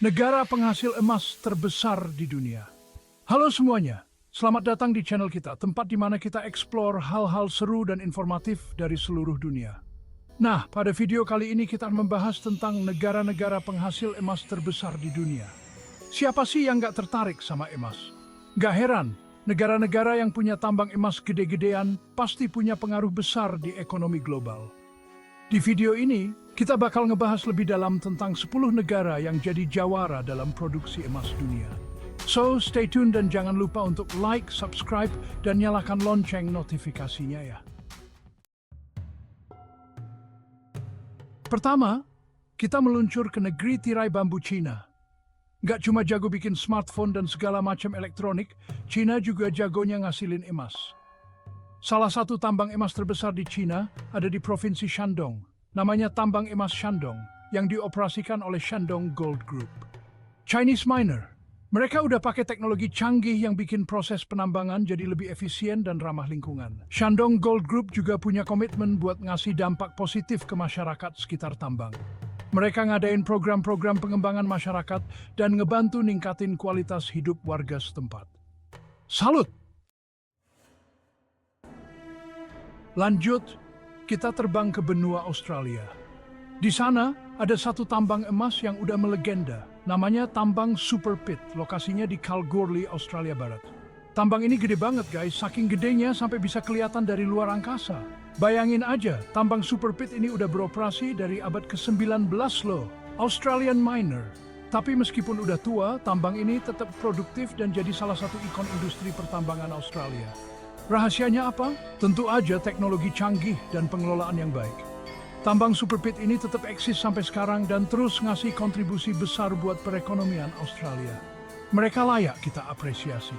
negara penghasil emas terbesar di dunia. Halo semuanya, selamat datang di channel kita, tempat di mana kita eksplor hal-hal seru dan informatif dari seluruh dunia. Nah, pada video kali ini kita akan membahas tentang negara-negara penghasil emas terbesar di dunia. Siapa sih yang nggak tertarik sama emas? Gak heran, negara-negara yang punya tambang emas gede-gedean pasti punya pengaruh besar di ekonomi global. Di video ini, kita bakal ngebahas lebih dalam tentang 10 negara yang jadi jawara dalam produksi emas dunia. So, stay tune dan jangan lupa untuk like, subscribe, dan nyalakan lonceng notifikasinya ya. Pertama, kita meluncur ke negeri tirai bambu Cina. Gak cuma jago bikin smartphone dan segala macam elektronik, Cina juga jagonya ngasilin emas. Salah satu tambang emas terbesar di Cina ada di Provinsi Shandong. Namanya Tambang Emas Shandong, yang dioperasikan oleh Shandong Gold Group. Chinese Miner. Mereka udah pakai teknologi canggih yang bikin proses penambangan jadi lebih efisien dan ramah lingkungan. Shandong Gold Group juga punya komitmen buat ngasih dampak positif ke masyarakat sekitar tambang. Mereka ngadain program-program pengembangan masyarakat dan ngebantu ningkatin kualitas hidup warga setempat. Salut! Lanjut, kita terbang ke benua Australia. Di sana ada satu tambang emas yang udah melegenda. Namanya Tambang Super Pit, lokasinya di Kalgoorlie, Australia Barat. Tambang ini gede banget guys, saking gedenya sampai bisa kelihatan dari luar angkasa. Bayangin aja, tambang Super Pit ini udah beroperasi dari abad ke-19 loh. Australian Miner. Tapi meskipun udah tua, tambang ini tetap produktif dan jadi salah satu ikon industri pertambangan Australia. Rahasianya apa? Tentu aja teknologi canggih dan pengelolaan yang baik. Tambang Super Pit ini tetap eksis sampai sekarang dan terus ngasih kontribusi besar buat perekonomian Australia. Mereka layak kita apresiasi.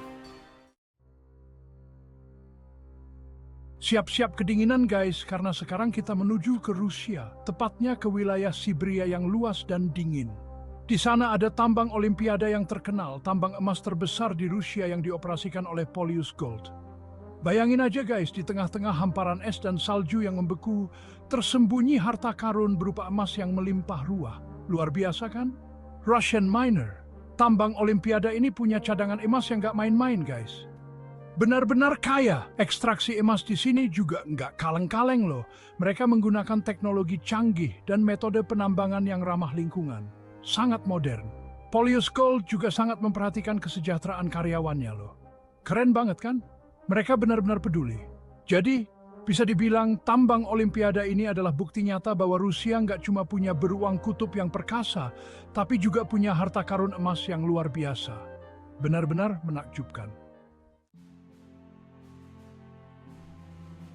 Siap-siap kedinginan guys, karena sekarang kita menuju ke Rusia, tepatnya ke wilayah Siberia yang luas dan dingin. Di sana ada tambang Olimpiada yang terkenal, tambang emas terbesar di Rusia yang dioperasikan oleh Polius Gold. Bayangin aja guys, di tengah-tengah hamparan es dan salju yang membeku, tersembunyi harta karun berupa emas yang melimpah ruah. Luar biasa kan? Russian Miner. Tambang Olimpiada ini punya cadangan emas yang gak main-main guys. Benar-benar kaya. Ekstraksi emas di sini juga nggak kaleng-kaleng loh. Mereka menggunakan teknologi canggih dan metode penambangan yang ramah lingkungan. Sangat modern. Polius Gold juga sangat memperhatikan kesejahteraan karyawannya loh. Keren banget kan? Mereka benar-benar peduli. Jadi, bisa dibilang tambang Olimpiada ini adalah bukti nyata bahwa Rusia nggak cuma punya beruang kutub yang perkasa, tapi juga punya harta karun emas yang luar biasa. Benar-benar menakjubkan.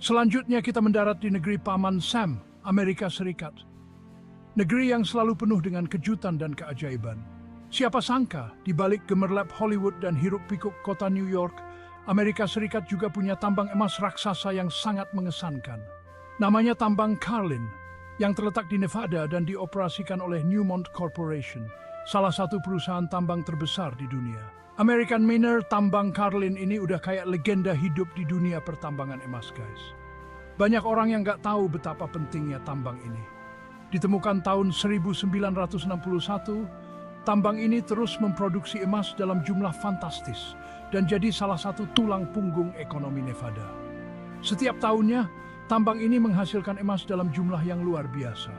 Selanjutnya kita mendarat di negeri Paman Sam, Amerika Serikat. Negeri yang selalu penuh dengan kejutan dan keajaiban. Siapa sangka, di balik gemerlap Hollywood dan hiruk-pikuk kota New York, Amerika Serikat juga punya tambang emas raksasa yang sangat mengesankan. Namanya Tambang Carlin, yang terletak di Nevada dan dioperasikan oleh Newmont Corporation, salah satu perusahaan tambang terbesar di dunia. American Miner Tambang Carlin ini udah kayak legenda hidup di dunia pertambangan emas guys. Banyak orang yang nggak tahu betapa pentingnya tambang ini. Ditemukan tahun 1961, tambang ini terus memproduksi emas dalam jumlah fantastis dan jadi salah satu tulang punggung ekonomi Nevada. Setiap tahunnya, tambang ini menghasilkan emas dalam jumlah yang luar biasa.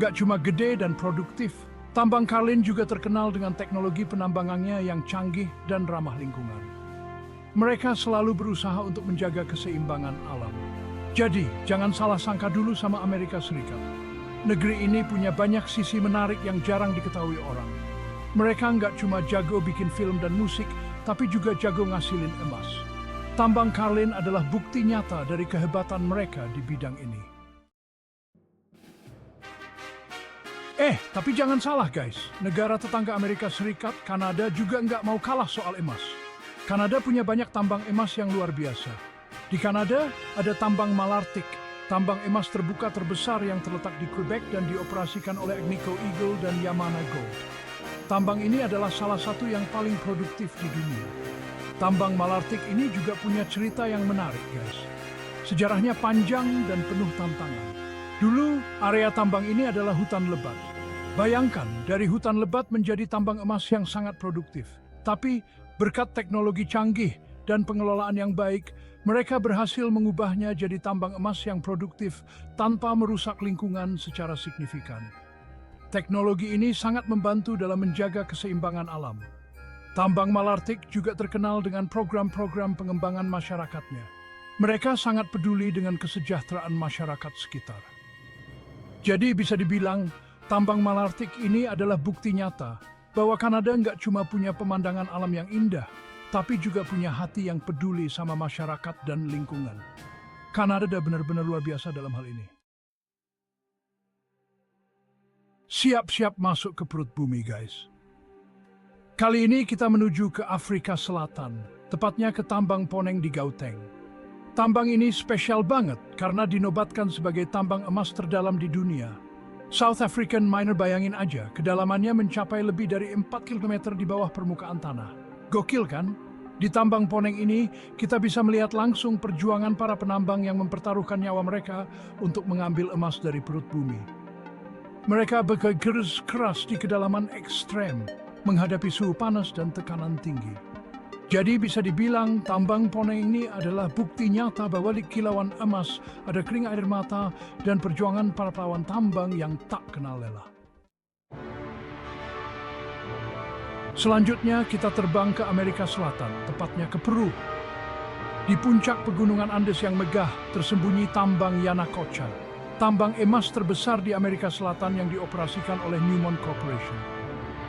Gak cuma gede dan produktif, tambang Carlin juga terkenal dengan teknologi penambangannya yang canggih dan ramah lingkungan. Mereka selalu berusaha untuk menjaga keseimbangan alam. Jadi, jangan salah sangka dulu sama Amerika Serikat. Negeri ini punya banyak sisi menarik yang jarang diketahui orang. Mereka nggak cuma jago bikin film dan musik, tapi juga jago ngasilin emas. Tambang Carlin adalah bukti nyata dari kehebatan mereka di bidang ini. Tapi jangan salah guys, negara tetangga Amerika Serikat, Kanada juga nggak mau kalah soal emas. Kanada punya banyak tambang emas yang luar biasa. Di Kanada ada tambang Malartic, tambang emas terbuka terbesar yang terletak di Quebec dan dioperasikan oleh Agnico Eagle dan Yamana Gold. Tambang ini adalah salah satu yang paling produktif di dunia. Tambang Malartic ini juga punya cerita yang menarik, guys. Sejarahnya panjang dan penuh tantangan. Dulu, area tambang ini adalah hutan lebat. Bayangkan, dari hutan lebat menjadi tambang emas yang sangat produktif. Tapi, berkat teknologi canggih dan pengelolaan yang baik, mereka berhasil mengubahnya jadi tambang emas yang produktif tanpa merusak lingkungan secara signifikan. Teknologi ini sangat membantu dalam menjaga keseimbangan alam. Tambang Malartic juga terkenal dengan program-program pengembangan masyarakatnya. Mereka sangat peduli dengan kesejahteraan masyarakat sekitar. Jadi bisa dibilang, tambang Malartic ini adalah bukti nyata bahwa Kanada nggak cuma punya pemandangan alam yang indah, tapi juga punya hati yang peduli sama masyarakat dan lingkungan. Kanada benar-benar luar biasa dalam hal ini. Siap-siap masuk ke perut bumi, guys. Kali ini kita menuju ke Afrika Selatan, tepatnya ke tambang Poneng di Gauteng. Tambang ini spesial banget karena dinobatkan sebagai tambang emas terdalam di dunia. South African Miner, bayangin aja, kedalamannya mencapai lebih dari 4 km di bawah permukaan tanah. Gokil kan? Di tambang Poneng ini, kita bisa melihat langsung perjuangan para penambang yang mempertaruhkan nyawa mereka untuk mengambil emas dari perut bumi. Mereka bekerja keras di kedalaman ekstrem, menghadapi suhu panas dan tekanan tinggi. Jadi bisa dibilang tambang Poneng ini adalah bukti nyata bahwa di kilauan emas ada kering air mata dan perjuangan para pelawan tambang yang tak kenal lelah. Selanjutnya kita terbang ke Amerika Selatan, tepatnya ke Peru. Di puncak pegunungan Andes yang megah tersembunyi tambang Yanacocha, tambang emas terbesar di Amerika Selatan yang dioperasikan oleh Newmont Corporation.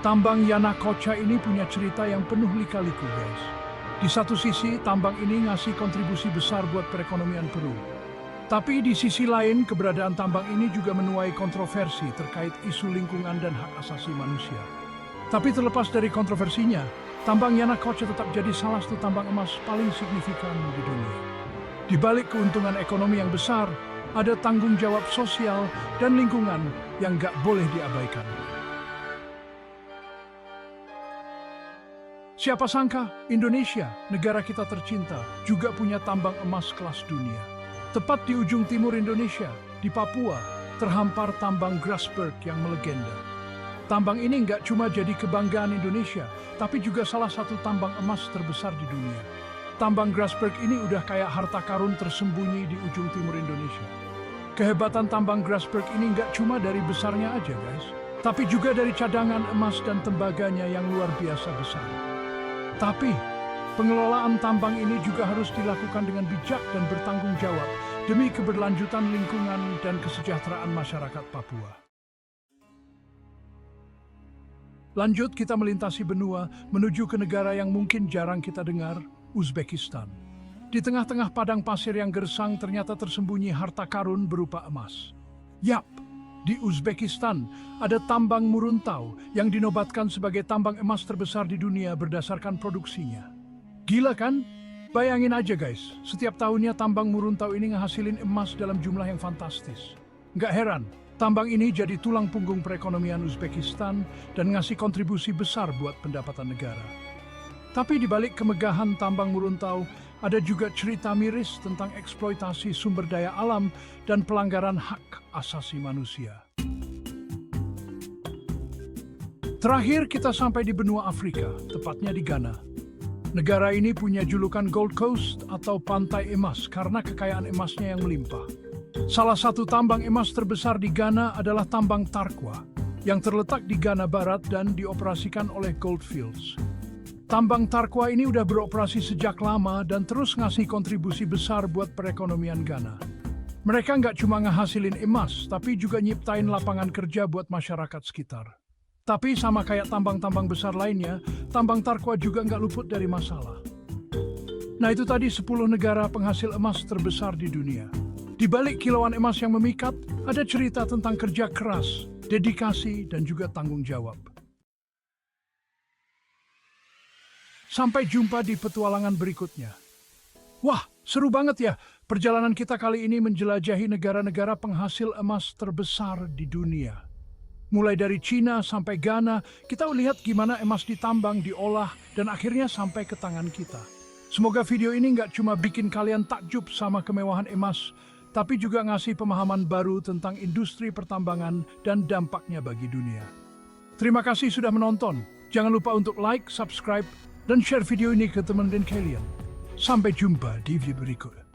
Tambang Yanacocha ini punya cerita yang penuh lika-liku, guys. Di satu sisi, tambang ini ngasih kontribusi besar buat perekonomian Peru. Tapi di sisi lain, keberadaan tambang ini juga menuai kontroversi terkait isu lingkungan dan hak asasi manusia. Tapi terlepas dari kontroversinya, tambang Yanacocha tetap jadi salah satu tambang emas paling signifikan di dunia. Di balik keuntungan ekonomi yang besar, ada tanggung jawab sosial dan lingkungan yang gak boleh diabaikan. Siapa sangka Indonesia, negara kita tercinta, juga punya tambang emas kelas dunia. Tepat di ujung timur Indonesia, di Papua, terhampar tambang Grasberg yang melegenda. Tambang ini nggak cuma jadi kebanggaan Indonesia, tapi juga salah satu tambang emas terbesar di dunia. Tambang Grasberg ini udah kayak harta karun tersembunyi di ujung timur Indonesia. Kehebatan tambang Grasberg ini nggak cuma dari besarnya aja, guys, tapi juga dari cadangan emas dan tembaganya yang luar biasa besar. Tapi, pengelolaan tambang ini juga harus dilakukan dengan bijak dan bertanggung jawab demi keberlanjutan lingkungan dan kesejahteraan masyarakat Papua. Lanjut, kita melintasi benua menuju ke negara yang mungkin jarang kita dengar, Uzbekistan. Di tengah-tengah padang pasir yang gersang ternyata tersembunyi harta karun berupa emas. Yap, di Uzbekistan ada tambang Muruntau yang dinobatkan sebagai tambang emas terbesar di dunia berdasarkan produksinya. Gila kan? Bayangin aja, guys, setiap tahunnya tambang Muruntau ini ngehasilin emas dalam jumlah yang fantastis. Nggak heran, tambang ini jadi tulang punggung perekonomian Uzbekistan dan ngasih kontribusi besar buat pendapatan negara. Tapi di balik kemegahan tambang Muruntau, ada juga cerita miris tentang eksploitasi sumber daya alam dan pelanggaran hak asasi manusia. Terakhir kita sampai di benua Afrika, tepatnya di Ghana. Negara ini punya julukan Gold Coast atau Pantai Emas karena kekayaan emasnya yang melimpah. Salah satu tambang emas terbesar di Ghana adalah tambang Tarkwa, yang terletak di Ghana Barat dan dioperasikan oleh Gold Fields. Tambang Tarkwa ini udah beroperasi sejak lama dan terus ngasih kontribusi besar buat perekonomian Ghana. Mereka nggak cuma ngehasilin emas, tapi juga nyiptain lapangan kerja buat masyarakat sekitar. Tapi sama kayak tambang-tambang besar lainnya, tambang Tarkwa juga nggak luput dari masalah. Nah itu tadi 10 negara penghasil emas terbesar di dunia. Di balik kilauan emas yang memikat, ada cerita tentang kerja keras, dedikasi, dan juga tanggung jawab. Sampai jumpa di petualangan berikutnya. Wah, seru banget ya. Perjalanan kita kali ini menjelajahi negara-negara penghasil emas terbesar di dunia. Mulai dari Cina sampai Ghana, kita lihat gimana emas ditambang, diolah, dan akhirnya sampai ke tangan kita. Semoga video ini nggak cuma bikin kalian takjub sama kemewahan emas, tapi juga ngasih pemahaman baru tentang industri pertambangan dan dampaknya bagi dunia. Terima kasih sudah menonton. Jangan lupa untuk like, subscribe, dan share video ini ke teman-teman kalian. Sampai jumpa di video berikut.